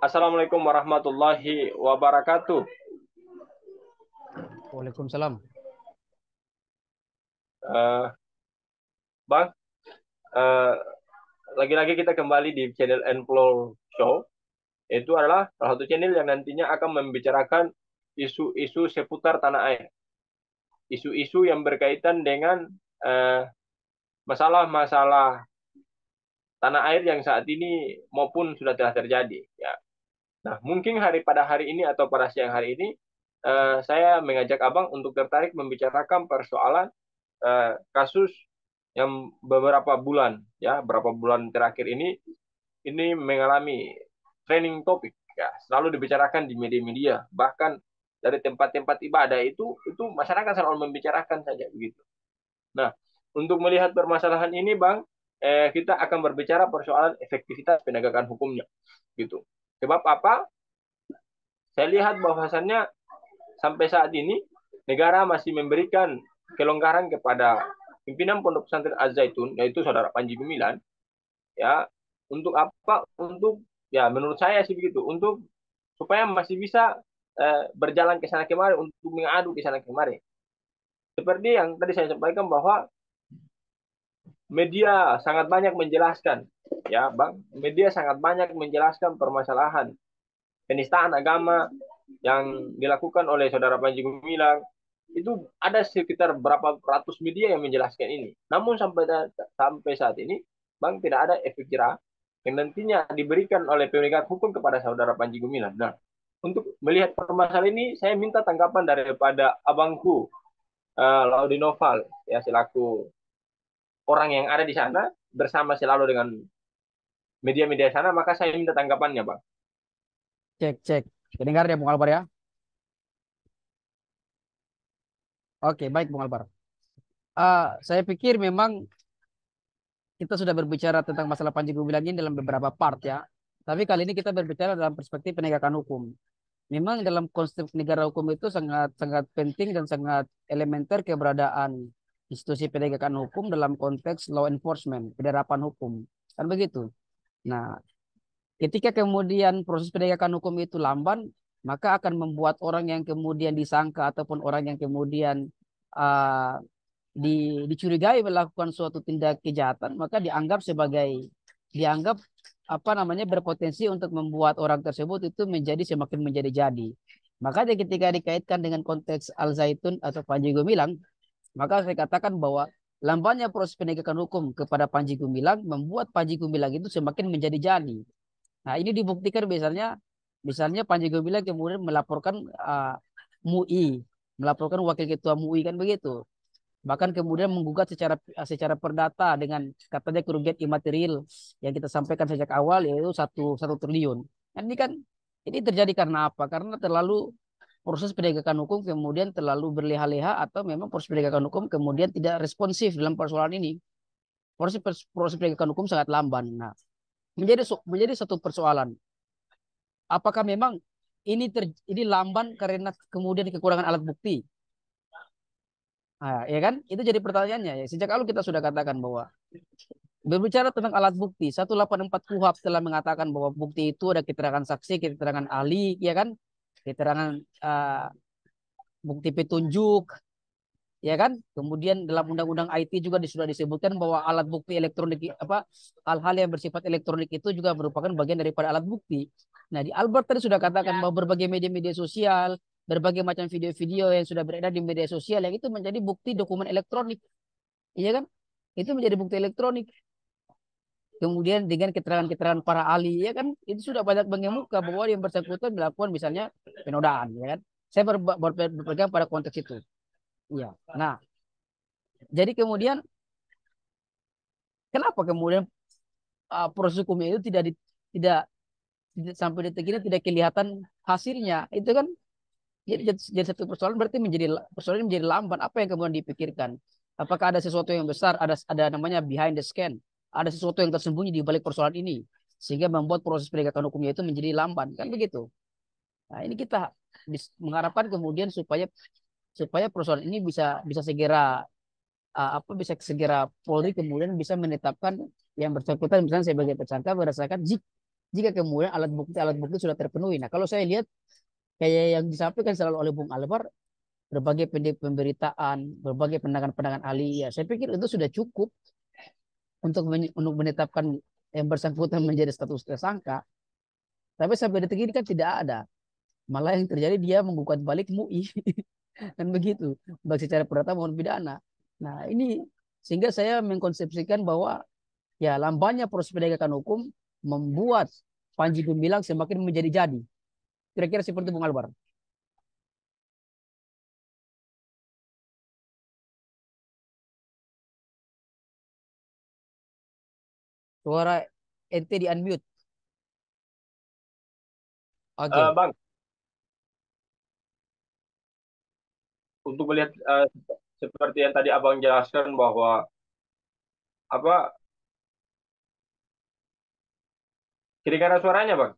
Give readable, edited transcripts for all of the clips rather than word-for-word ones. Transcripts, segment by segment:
Assalamualaikum warahmatullahi wabarakatuh. Waalaikumsalam. Eh, Bang, eh, lagi-lagi kita kembali di channel Enflow Show. Itu adalah salah satu channel yang nantinya akan membicarakan isu-isu seputar tanah air. Isu-isu yang berkaitan dengan eh, masalah-masalah tanah air yang saat ini maupun sudah telah terjadi. Ya. Nah, mungkin pada hari ini atau pada siang hari ini, saya mengajak Abang untuk tertarik membicarakan persoalan kasus yang beberapa bulan ya beberapa bulan terakhir ini mengalami trending topik ya selalu dibicarakan di media-media bahkan dari tempat-tempat ibadah itu masyarakat selalu membicarakan saja begitu. Nah, untuk melihat permasalahan ini Bang, kita akan berbicara persoalan efektivitas penegakan hukumnya gitu. Sebab apa? Saya lihat bahwasannya sampai saat ini negara masih memberikan kelonggaran kepada pimpinan Pondok Pesantren Az-Zaitun yaitu Saudara Panji Gumilang ya untuk apa? Untuk ya menurut saya sih begitu untuk supaya masih bisa berjalan ke sana kemari untuk mengadu ke sana kemari. Seperti yang tadi saya sampaikan bahwa media sangat banyak menjelaskan ya Bang, media sangat banyak menjelaskan permasalahan penistaan agama yang dilakukan oleh Saudara Panji Gumilang itu ada sekitar berapa ratus media yang menjelaskan ini. Namun sampai saat ini, Bang, tidak ada efek jerah yang nantinya diberikan oleh penegak hukum kepada Saudara Panji Gumilang. Nah, untuk melihat permasalahan ini, saya minta tanggapan daripada abangku Laudi Noval, ya selaku orang yang ada di sana bersama selalu dengan media-media sana, maka saya minta tanggapannya, Bang. Cek, cek. Dengar ya, Bung Albar ya. Oke, baik, Bung Albar. Saya pikir memang kita sudah berbicara tentang masalah Panji Gumilang ini dalam beberapa part ya. Tapi kali ini kita berbicara dalam perspektif penegakan hukum. Memang dalam konsep negara hukum itu sangat sangat penting dan sangat elementer keberadaan institusi penegakan hukum dalam konteks law enforcement, penerapan hukum. Kan begitu. Nah, ketika kemudian proses penegakan hukum itu lamban, maka akan membuat orang yang kemudian disangka ataupun orang yang kemudian uh, dicurigai melakukan suatu tindak kejahatan, maka dianggap apa namanya berpotensi untuk membuat orang tersebut itu semakin menjadi jadi. Maka ketika dikaitkan dengan konteks Al Zaitun atau Panji Gumilang, maka saya katakan bahwa lambannya proses penegakan hukum kepada Panji Gumilang membuat Panji Gumilang itu semakin menjadi jadi. Nah, ini dibuktikan misalnya Panji Gumilang kemudian melaporkan MUI, melaporkan wakil ketua MUI kan begitu. Bahkan kemudian menggugat secara secara perdata dengan katanya kerugian imaterial yang kita sampaikan sejak awal yaitu satu triliun. Dan ini terjadi karena apa? Karena terlalu proses penegakan hukum kemudian terlalu berleha-leha atau memang proses penegakan hukum kemudian tidak responsif dalam persoalan ini. Proses proses penegakan hukum sangat lamban. Nah, menjadi satu persoalan. Apakah memang ini lamban karena kemudian kekurangan alat bukti? Nah, ya kan? Itu jadi pertanyaannya ya. Sejak awal kita sudah katakan bahwa berbicara tentang alat bukti, 184 KUHP telah mengatakan bahwa bukti itu ada keterangan saksi, keterangan ahli, ya kan? Keterangan bukti petunjuk, ya kan? Kemudian dalam undang-undang IT juga sudah disebutkan bahwa alat bukti elektronik apa hal-hal yang bersifat elektronik itu juga merupakan bagian daripada alat bukti. Nah, di Albert tadi sudah katakan bahwa berbagai media-media sosial, berbagai macam video-video yang sudah beredar di media sosial yang itu menjadi bukti dokumen elektronik, iya kan? Itu menjadi bukti elektronik. Kemudian dengan keterangan-keterangan para ahli, ya kan, itu sudah banyak mengemuka bahwa yang bersangkutan melakukan misalnya penodaan, ya kan? Saya berpegang pada konteks itu. Iya. Nah, jadi kemudian kenapa kemudian proses hukumnya itu tidak sampai detik ini tidak kelihatan hasilnya? Itu kan jadi satu persoalan berarti persoalan ini menjadi lamban. Apa yang kemudian dipikirkan? Apakah ada sesuatu yang besar? Ada namanya behind the scan. Ada sesuatu yang tersembunyi di balik persoalan ini sehingga membuat proses penegakan hukumnya itu menjadi lamban kan begitu. Nah, ini kita mengharapkan kemudian supaya supaya persoalan ini bisa bisa segera bisa segera Polri kemudian bisa menetapkan yang bersangkutan misalnya sebagai tersangka berdasarkan jika kemudian alat bukti sudah terpenuhi. Nah, kalau saya lihat kayak yang disampaikan selalu oleh Bung Albar, berbagai pemberitaan, berbagai pandangan-pandangan ahli, ya saya pikir itu sudah cukup untuk menetapkan yang bersangkutan menjadi status tersangka. Tapi sampai detik ini kan tidak ada. Malah yang terjadi dia menggugat balik MUI. Kan begitu. Baik secara perdata maupun pidana. Nah ini sehingga saya mengkonsepsikan bahwa ya lambannya proses penegakan hukum membuat Panji Gumilang semakin menjadi-jadi. Kira-kira seperti Bung Albar. Suara ente di unmute. Oke. Bang, untuk melihat seperti yang tadi abang jelaskan bahwa apa kiri kanan suaranya bang,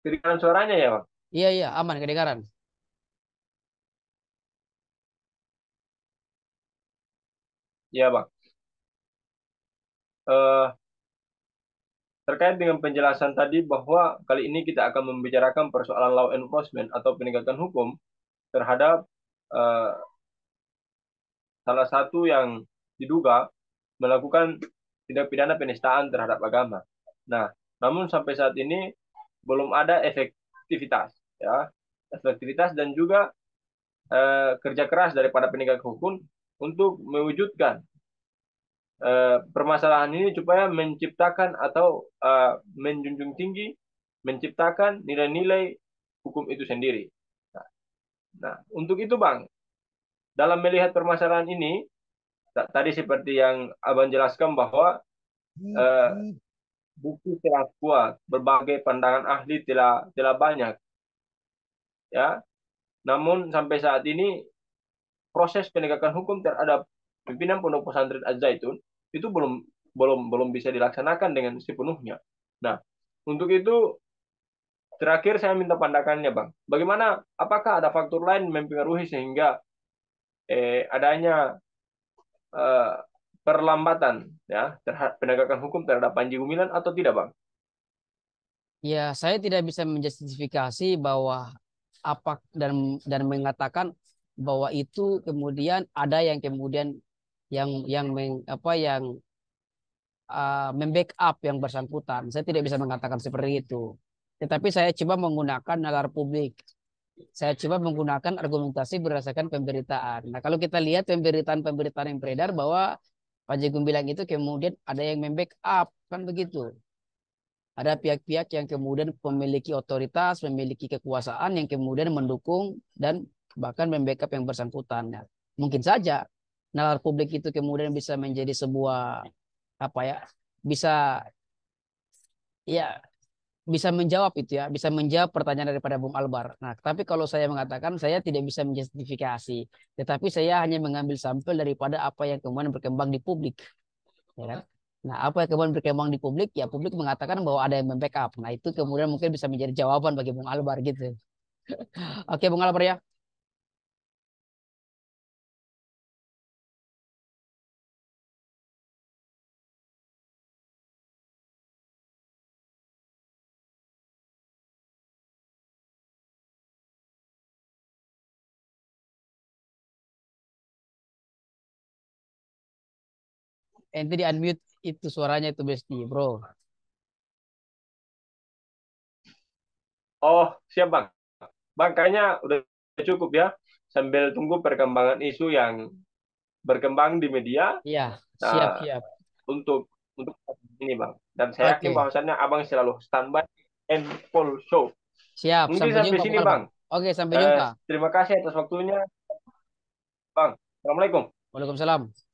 kiri kanan suaranya ya bang, Iya, iya, aman kedengaran. ya bang. Eh, Terkait dengan penjelasan tadi bahwa kali ini kita akan membicarakan persoalan law enforcement atau penegakan hukum terhadap eh, salah satu yang diduga melakukan tindak pidana penistaan terhadap agama. Nah, namun sampai saat ini belum ada efektivitas, ya, efektivitas dan juga kerja keras daripada penegak hukum untuk mewujudkan permasalahan ini supaya menciptakan atau menjunjung tinggi, menciptakan nilai-nilai hukum itu sendiri. Nah, untuk itu Bang, dalam melihat permasalahan ini, tadi seperti yang Abang jelaskan bahwa eh, bukti telah kuat, berbagai pandangan ahli telah banyak, ya. Namun sampai saat ini proses penegakan hukum terhadap pimpinan Pondok Pesantren Az-Zaitun itu belum belum belum bisa dilaksanakan dengan sepenuhnya. Nah, untuk itu terakhir saya minta pandangannya, Bang. Bagaimana apakah ada faktor lain mempengaruhi sehingga adanya eh, perlambatan ya terhadap penegakan hukum terhadap Panji Gumilang atau tidak, Bang? Ya, saya tidak bisa menjustifikasi bahwa apa dan mengatakan bahwa itu kemudian ada yang kemudian yang membackup yang bersangkutan. Saya tidak bisa mengatakan seperti itu. Tetapi saya coba menggunakan nalar publik. Saya coba menggunakan argumentasi berdasarkan pemberitaan. Nah, kalau kita lihat pemberitaan-pemberitaan yang beredar bahwa Panji Gumilang itu kemudian ada yang membackup, kan begitu. Ada pihak-pihak yang kemudian memiliki otoritas, memiliki kekuasaan yang kemudian mendukung dan bahkan membackup yang bersangkutan. Nah, mungkin saja nalar publik itu kemudian bisa menjadi sebuah apa ya, bisa ya bisa menjawab itu ya, bisa menjawab pertanyaan daripada Bung Albar. Nah, tapi kalau saya mengatakan saya tidak bisa menjustifikasi, tetapi saya hanya mengambil sampel daripada apa yang kemudian berkembang di publik, ya kan? Nah, apa yang kemudian berkembang di publik, ya publik mengatakan bahwa ada yang membackup. Nah, itu kemudian mungkin bisa menjadi jawaban bagi Bung Albar gitu. Oke, Bung Albar ya. Ente di unmute itu suaranya itu Besti, bro. Oh, siap, Bang. Bang, kayaknya udah cukup ya. Sambil tunggu perkembangan isu yang berkembang di media. Iya, siap, Nah, siap. untuk untuk ini bang. Dan saya yakin Oke, bahwasannya abang selalu standby and full show. siap. Mungkin Sampai sampai jumpa, sini Bung Albar. bang. Oke, sampai jumpa. Terima kasih atas waktunya bang. Assalamualaikum. Waalaikumsalam.